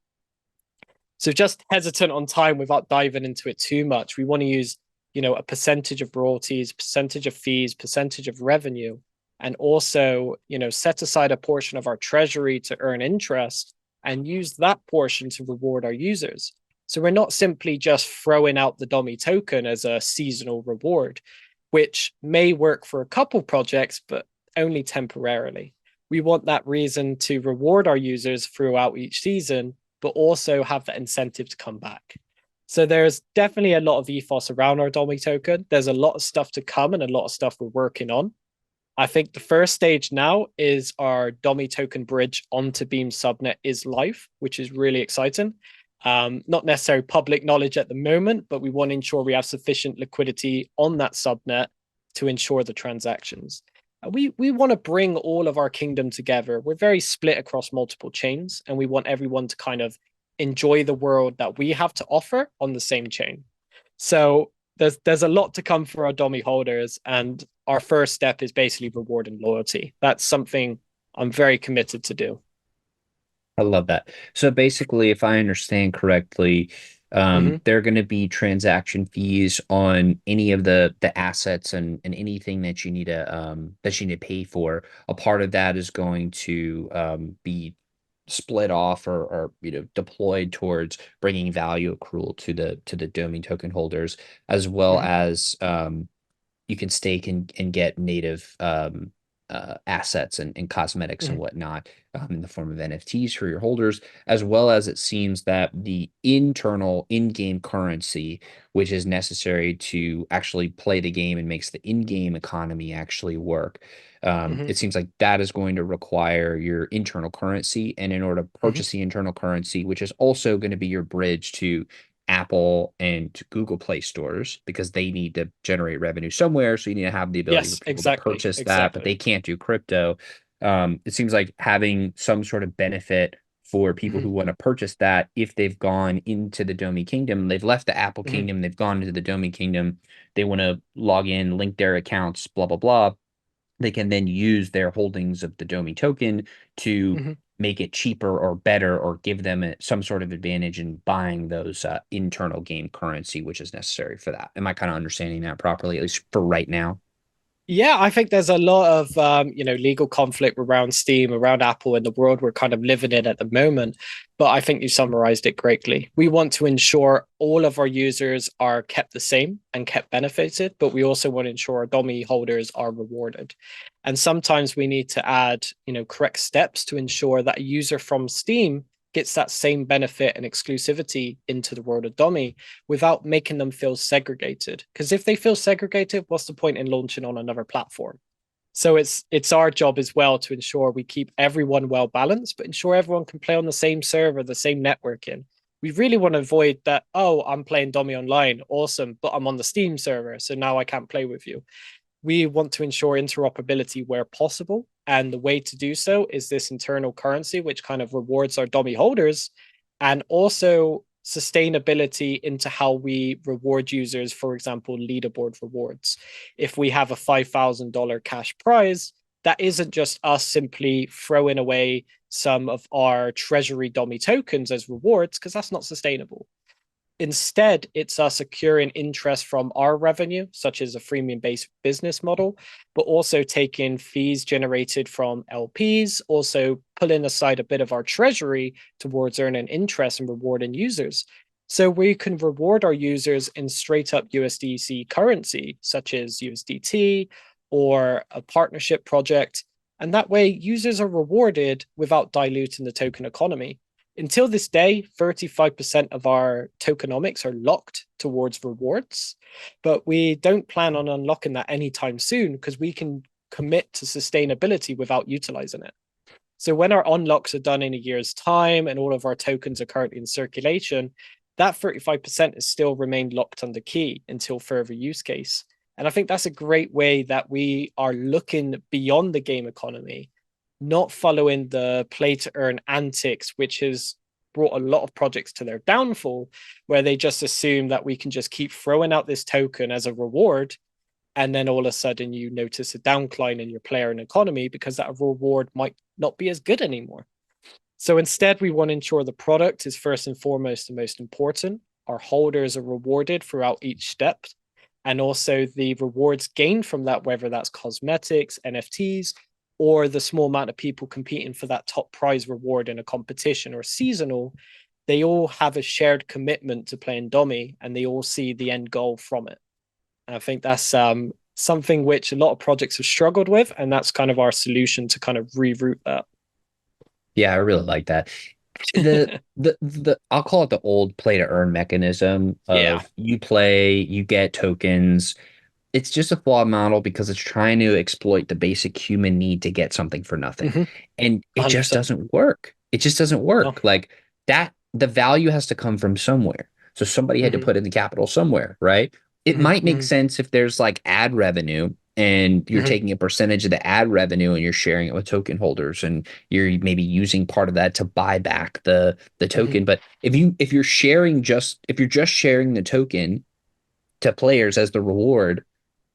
So just hesitant on time without diving into it too much. We want to use, a percentage of royalties, percentage of fees, percentage of revenue, and also, set aside a portion of our treasury to earn interest and use that portion to reward our users. So we're not simply just throwing out the DOMI token as a seasonal reward, which may work for a couple projects, but only temporarily. We want that reason to reward our users throughout each season, but also have that incentive to come back. So there's definitely a lot of ethos around our DOMI token. There's a lot of stuff to come and a lot of stuff we're working on. I think the first stage now is our DOMI token bridge onto Beam subnet is live, which is really exciting. Not necessarily public knowledge at the moment, but we want to ensure we have sufficient liquidity on that subnet to ensure the transactions. We want to bring all of our kingdom together. We're very split across multiple chains, and we want everyone to kind of enjoy the world that we have to offer on the same chain. So there's a lot to come for our DOMI holders, and our first step is basically rewarding loyalty. That's something I'm very committed to do. I love that. So basically, if I understand correctly, there are going to be transaction fees on any of the assets and anything that you need to pay for. A part of that is going to be split off or deployed towards bringing value accrual to the DOMI token holders, as well as you can stake and get native assets and cosmetics and whatnot in the form of NFTs for your holders, as well as it seems that the internal in-game currency, which is necessary to actually play the game and makes the in-game economy actually work. It seems like that is going to require your internal currency, and in order to purchase the internal currency, which is also going to be your bridge to Apple and Google Play stores, because they need to generate revenue somewhere. So you need to have the ability for people to purchase that, but they can't do crypto. It seems like having some sort of benefit for people who want to purchase that, if they've gone into the DOMI kingdom, they've left the Apple kingdom, they've gone into the DOMI kingdom, they want to log in, link their accounts, blah, blah, blah. They can then use their holdings of the DOMI token to make it cheaper or better or give them some sort of advantage in buying those internal game currency, which is necessary for that. Am I kind of understanding that properly, at least for right now? Yeah, I think there's a lot of legal conflict around Steam, around Apple, in the world we're kind of living in at the moment. But I think you summarized it greatly. We want to ensure all of our users are kept the same and kept benefited, but we also want to ensure our DOMI holders are rewarded. And sometimes we need to add, correct steps to ensure that a user from Steam gets that same benefit and exclusivity into the world of DOMI without making them feel segregated. Because if they feel segregated, what's the point in launching on another platform? So it's our job as well to ensure we keep everyone well balanced, but ensure everyone can play on the same server, the same networking. We really want to avoid that, oh, I'm playing DOMI Online, awesome, but I'm on the Steam server, so now I can't play with you. We want to ensure interoperability where possible. And the way to do so is this internal currency, which kind of rewards our DOMI holders, and also sustainability into how we reward users, for example, leaderboard rewards. If we have a $5,000 cash prize, that isn't just us simply throwing away some of our treasury DOMI tokens as rewards, because that's not sustainable. Instead, it's us accruing interest from our revenue, such as a freemium-based business model, but also taking fees generated from LPs, also pulling aside a bit of our treasury towards earning interest and rewarding users. So we can reward our users in straight up USDC currency, such as USDT or a partnership project. And that way, users are rewarded without diluting the token economy. Until this day, 35% of our tokenomics are locked towards rewards, but we don't plan on unlocking that anytime soon because we can commit to sustainability without utilizing it. So when our unlocks are done in a year's time and all of our tokens are currently in circulation, that 35% is still remained locked under key until further use case. And I think that's a great way that we are looking beyond the game economy, not following the play to earn antics, which has brought a lot of projects to their downfall, where they just assume that we can just keep throwing out this token as a reward. And then all of a sudden you notice a downcline in your player and economy because that reward might not be as good anymore. So instead, we want to ensure the product is first and foremost the most important. Our holders are rewarded throughout each step. And also the rewards gained from that, whether that's cosmetics, NFTs, or the small amount of people competing for that top prize reward in a competition or seasonal, they all have a shared commitment to playing DOMI and they all see the end goal from it. And I think that's something which a lot of projects have struggled with, and that's kind of our solution to kind of reroute that. Yeah, I really like that. The I'll call it the old play to earn mechanism Yeah. of you play, you get tokens. It's just a flawed model because it's trying to exploit the basic human need to get something for nothing. Mm-hmm. And it just 100%. doesn't work. It just doesn't No. work. Like that, the value has to come from somewhere. So somebody had to Mm-hmm. put in the capital somewhere, right? It might make Mm-hmm. sense if there's like ad revenue and you're Mm-hmm. taking a percentage of the ad revenue and you're sharing it with token holders and you're maybe using part of that to buy back the Mm-hmm. token. But if you're just sharing the token to players as the reward,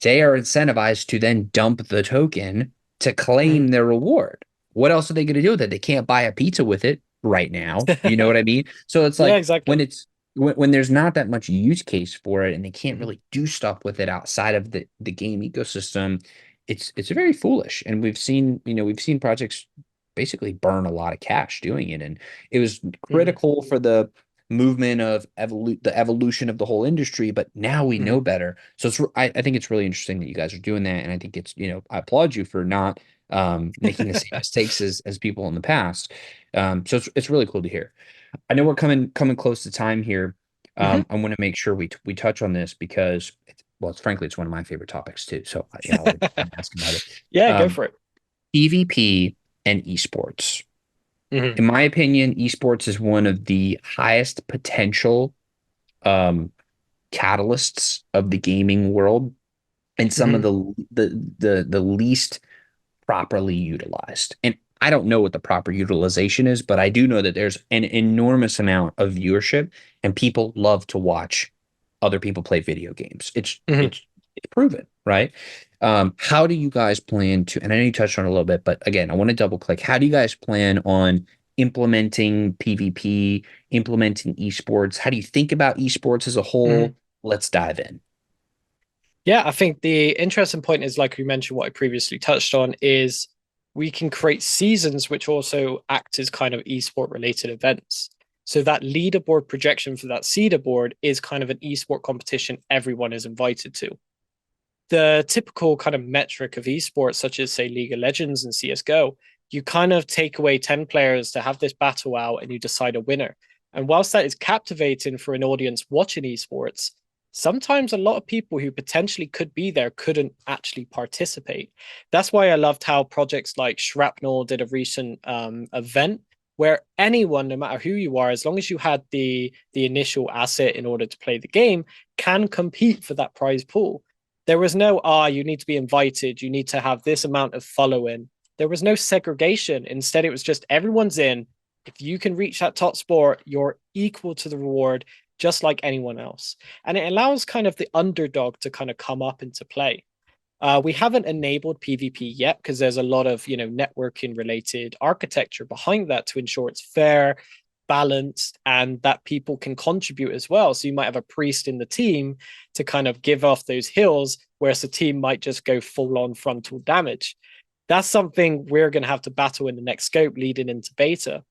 they are incentivized to then dump the token to Mm-hmm. claim their reward. What else are they going to do with it? They can't buy a pizza with it right now. You know what I mean? So it's Yeah, like exactly. when there's not that much use case for it and they can't Mm-hmm. really do stuff with it outside of the game ecosystem, it's very foolish. And we've seen projects basically burn a lot of cash doing it. And it was Mm-hmm. critical for the movement of the evolution of the whole industry, but now we Mm-hmm. know better. So I think it's really interesting that you guys are doing that, and I think I applaud you for not making the same mistakes as people in the past. So it's really cool to hear. I know we're coming close to time here. Mm-hmm. I want to make sure we touch on this because frankly it's one of my favorite topics too. So I want to ask about it. Yeah, go Um, for it. PvP and esports. Mm-hmm. In my opinion, esports is one of the highest potential um, catalysts of the gaming world and some of Mm-hmm. the least properly utilized. And I don't know what the proper utilization is, but I do know that there's an enormous amount of viewership and people love to watch other people play video games. It's Mm-hmm. it's it's proven, right? How do you guys plan to, and I know you touched on it a little bit, but again, I want to double click. How do you guys plan on implementing PvP, implementing esports? How do you think about esports as a whole? Let's dive in. Yeah, I think the interesting point is, like we mentioned, what I previously touched on is we can create seasons which also act as kind of esport related events. So that leaderboard projection for that seeder board is kind of an esport competition everyone is invited to. The typical kind of metric of esports, such as say League of Legends and CS:GO, you kind of take away 10 players to have this battle out and you decide a winner. And whilst that is captivating for an audience watching esports, sometimes a lot of people who potentially could be there couldn't actually participate. That's why I loved how projects like Shrapnel did a recent event where anyone, no matter who you are, as long as you had the initial asset in order to play the game, can compete for that prize pool. There was no, you need to be invited, you need to have this amount of following. There was no segregation. Instead, it was just everyone's in. If you can reach that top sport, you're equal to the reward, just like anyone else. And it allows kind of the underdog to kind of come up into play. We haven't enabled PvP yet because there's a lot of networking related architecture behind that to ensure it's fair, balanced, and that people can contribute as well. So you might have a priest in the team to kind of give off those hills, whereas the team might just go full on frontal damage. That's something we're going to have to battle in the next scope leading into beta.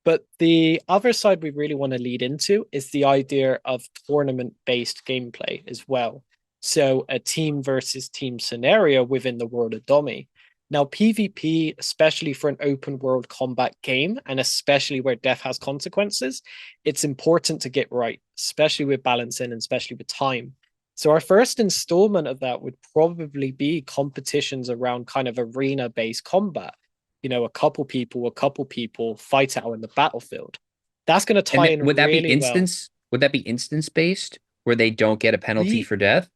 But the other side we really want to lead into is the idea of tournament based gameplay as well. So a team versus team scenario within the world of DOMI. Now, PvP, especially for an open world combat game, and especially where death has consequences, it's important to get right, especially with balancing and especially with time. So our first installment of that would probably be competitions around kind of arena-based combat. A couple people fight out in the battlefield. That's going to And tie in would that be really well. instance? Would that be instance based where they don't get a penalty We for death?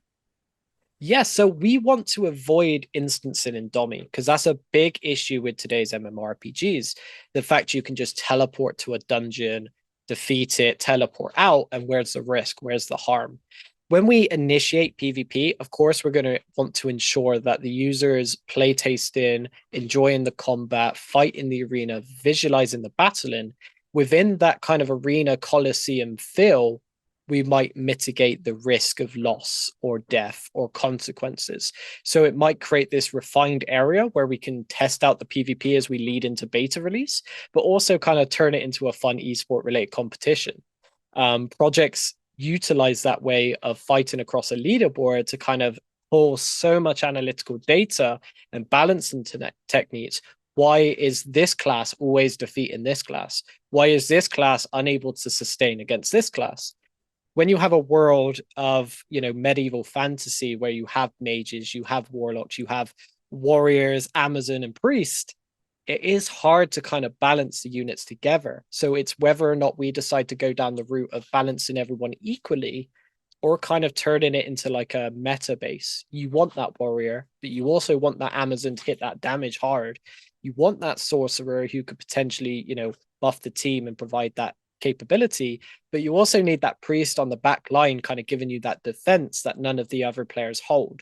Yeah, so we want to avoid instancing in DOMI because that's a big issue with today's MMORPGs. The fact you can just teleport to a dungeon, defeat it, teleport out, and where's the risk? Where's the harm? When we initiate PvP, of course, we're going to want to ensure that the users play tasting, enjoying the combat, fight in the arena, visualizing the battling. Within that kind of arena coliseum feel, we might mitigate the risk of loss or death or consequences. So it might create this refined area where we can test out the PvP as we lead into beta release, but also kind of turn it into a fun esport related competition. Projects utilize that way of fighting across a leaderboard to kind of pull so much analytical data and balancing techniques. Why is this class always defeating this class? Why is this class unable to sustain against this class? When you have a world of medieval fantasy where you have mages, you have warlocks, you have warriors, amazon, and priest, it is hard to kind of balance the units together. So it's whether or not we decide to go down the route of balancing everyone equally or kind of turning it into like a meta base. You want that warrior, but you also want that amazon to hit that damage hard. You want that sorcerer who could potentially buff the team and provide that capability, but you also need that priest on the back line kind of giving you that defense that none of the other players hold.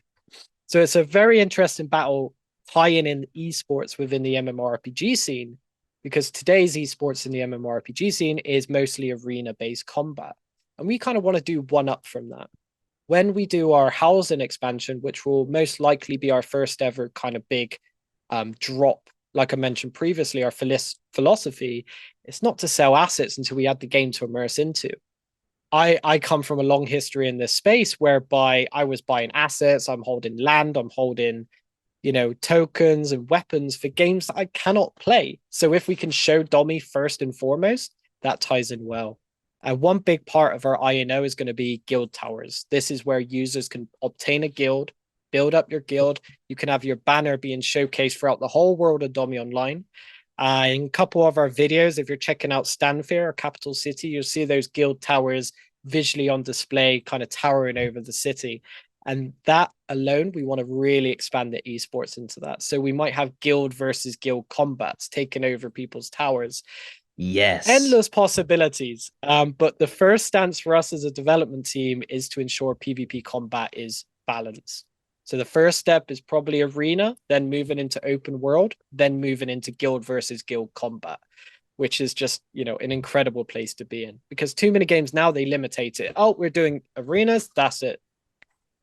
So it's a very interesting battle tying in esports within the MMORPG scene, because today's esports in the MMORPG scene is mostly arena-based combat. And we kind of want to do one up from that. When we do our housing expansion, which will most likely be our first ever kind of big drop, like I mentioned previously, our philosophy, it's not to sell assets until we add the game to immerse into. I come from a long history in this space whereby I was buying assets, I'm holding land, I'm holding, tokens and weapons for games that I cannot play. So if we can show DOMI first and foremost, that ties in well. And one big part of our INO is going to be guild towers. This is where users can obtain a guild, build up your guild. You can have your banner being showcased throughout the whole world of DOMI Online. In a couple of our videos, if you're checking out Stanfair or Capital City, you'll see those guild towers visually on display, kind of towering over the city. And that alone, we want to really expand the esports into that. So we might have guild versus guild combats taking over people's towers. Yes. Endless possibilities. But the first stance for us as a development team is to ensure PvP combat is balance. So the first step is probably arena, then moving into open world, then moving into guild versus guild combat, which is just, an incredible place to be in, because too many games now, they limitate it. Oh, we're doing arenas, that's it.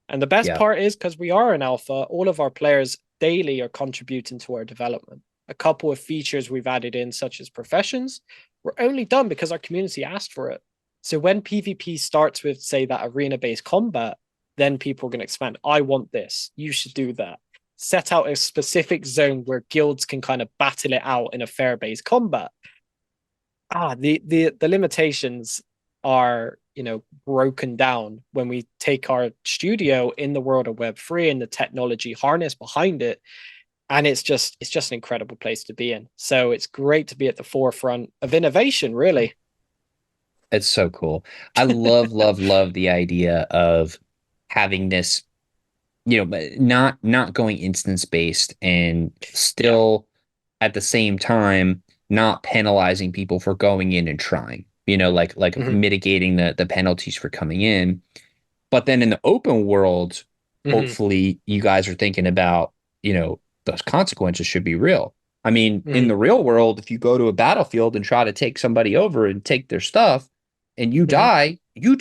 And the best Yeah. part is, because we are an alpha, all of our players daily are contributing to our development. A couple of features we've added in, such as professions, were only done because our community asked for it. So when PvP starts with, say, that arena-based combat, then people are going to expand. I want this. You should do that. Set out a specific zone where guilds can kind of battle it out in a fair-based combat. The limitations are, broken down when we take our studio in the world of Web3 and the technology harness behind it. And it's just an incredible place to be in. So it's great to be at the forefront of innovation, really. It's so cool. I love, love, love the idea of having this, not going instance based and Yeah. still at the same time not penalizing people for going in and trying, like Mm-hmm. mitigating the penalties for coming in. But then in the open world, Mm-hmm. hopefully you guys are thinking about, those consequences should be real. I mean, in Mm-hmm. the real world, if you go to a battlefield and try to take somebody over and take their stuff and Mm-hmm. you die, you're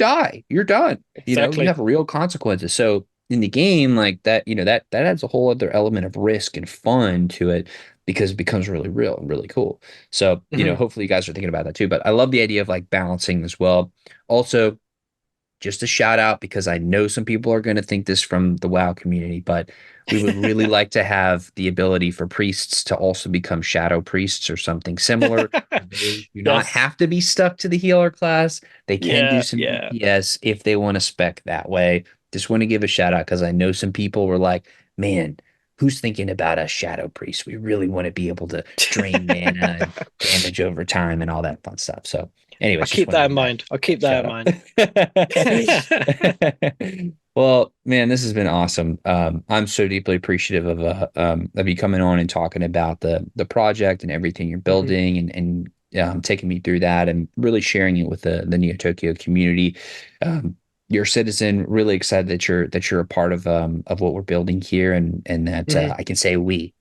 done. You Exactly. have real consequences. So in the game like that, that adds a whole other element of risk and fun to it because it becomes really real and really cool. So, Mm-hmm. hopefully you guys are thinking about that too. But I love the idea of like balancing as well. Also, just a shout out because I know some people are going to think this from the WoW community, but we would really like to have the ability for priests to also become shadow priests or something similar. They do not Yes. have to be stuck to the healer class. They can do Yeah. some Yeah. DPS if they want to spec that way. Just want to give a shout out because I know some people were like, man, who's thinking about a shadow priest? We really want to be able to drain mana and damage over time and all that fun stuff. So, I'll anyways, just keep want to that in give that mind. I'll keep that shout in out. mind. Well, man, this has been awesome. I'm so deeply appreciative of you coming on and talking about the project and everything you're Mhm. building and taking me through that and really sharing it with the Neo Tokyo community. You're a citizen, really excited that you're a part of what we're building here and that Mhm. I can say we.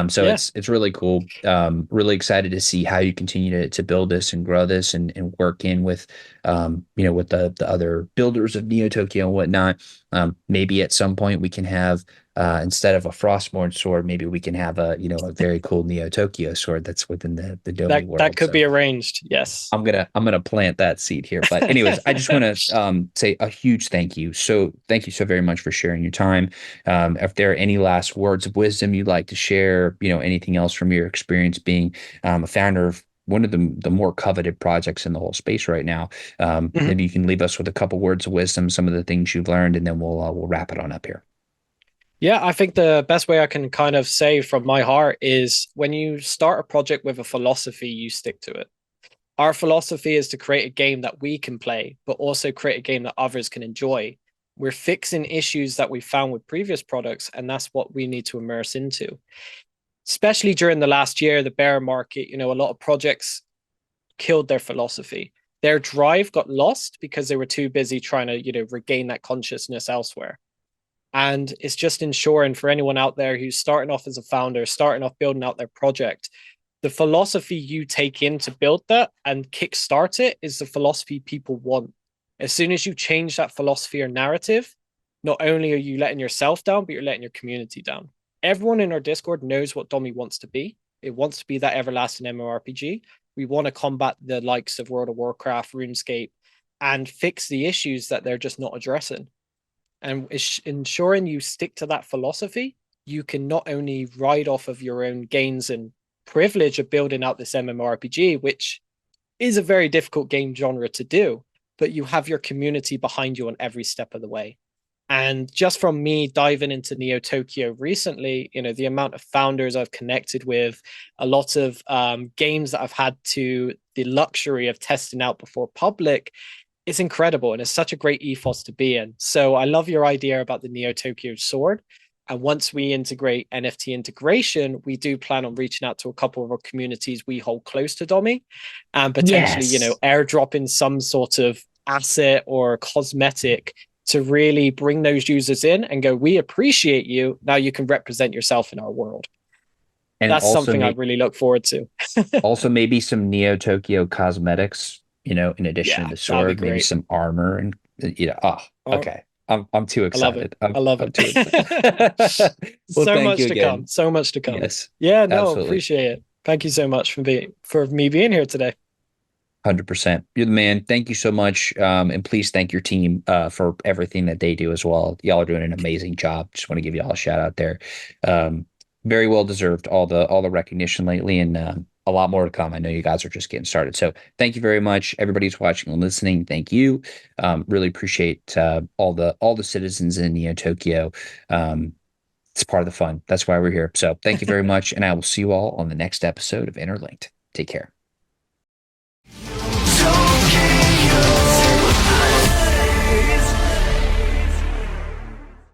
So Yeah. it's really cool. Really excited to see how you continue to build this and grow this and work in with the other builders of Neo Tokyo and whatnot. Maybe at some point we can have instead of a Frostmourne sword, maybe we can have a very cool Neo Tokyo sword that's within the Domi That world. could So be arranged. Yes. I'm gonna plant that seed here. But anyways, I just want to say a huge thank you. So thank you so very much for sharing your time. If there are any last words of wisdom you'd like to share, anything else from your experience being a founder of one of the more coveted projects in the whole space right now, Mhm. maybe you can leave us with a couple words of wisdom, some of the things you've learned, and then we'll wrap it on up here. Yeah, I think the best way I can kind of say from my heart is, when you start a project with a philosophy, you stick to it. Our philosophy is to create a game that we can play, but also create a game that others can enjoy. We're fixing issues that we found with previous products, and that's what we need to immerse into. Especially during the last year, the bear market, a lot of projects killed their philosophy. Their drive got lost because they were too busy trying to, regain that consciousness elsewhere. And it's just ensuring for anyone out there who's starting off as a founder, starting off building out their project, the philosophy you take in to build that and kickstart it is the philosophy people want. As soon as you change that philosophy or narrative, not only are you letting yourself down, but you're letting your community down. Everyone in our Discord knows what Domi wants to be. It wants to be that everlasting MMORPG. We want to combat the likes of World of Warcraft, RuneScape, and fix the issues that they're just not addressing. And ensuring you stick to that philosophy, you can not only ride off of your own gains and privilege of building out this MMORPG, which is a very difficult game genre to do, but you have your community behind you on every step of the way. And just from me diving into Neo Tokyo recently, the amount of founders I've connected with, a lot of games that I've had to the luxury of testing out before public, it's incredible. And it's such a great ethos to be in. So I love your idea about the Neo Tokyo sword. And once we integrate NFT integration, we do plan on reaching out to a couple of our communities we hold close to Domi and potentially, Yes. airdropping some sort of asset or cosmetic to really bring those users in and go, we appreciate you. Now you can represent yourself in our world. And That's also, something I really look forward to. also maybe some Neo Tokyo cosmetics, in addition to Yeah, the that'd be sword, maybe great. some armor and, oh, Oh, okay. I'm too I love it. excited. I'm, I love I'm too it. excited. Well, So thank much you to come. again. So much to come. Yes, Yeah, no, absolutely. appreciate it. Thank you so much for me being here today. 100%. You're the man. Thank you so much. And please thank your team for everything that they do as well. Y'all are doing an amazing job. Just want to give you all a shout out there. Um, Very well deserved all the recognition lately, and a lot more to come. I know you guys are just getting started. So thank you very much. Everybody's watching and listening. Thank you. Really appreciate all the citizens in Neo Tokyo. It's part of the fun. That's why we're here. So thank you very much. And I will see you all on the next episode of Interlinked. Take care.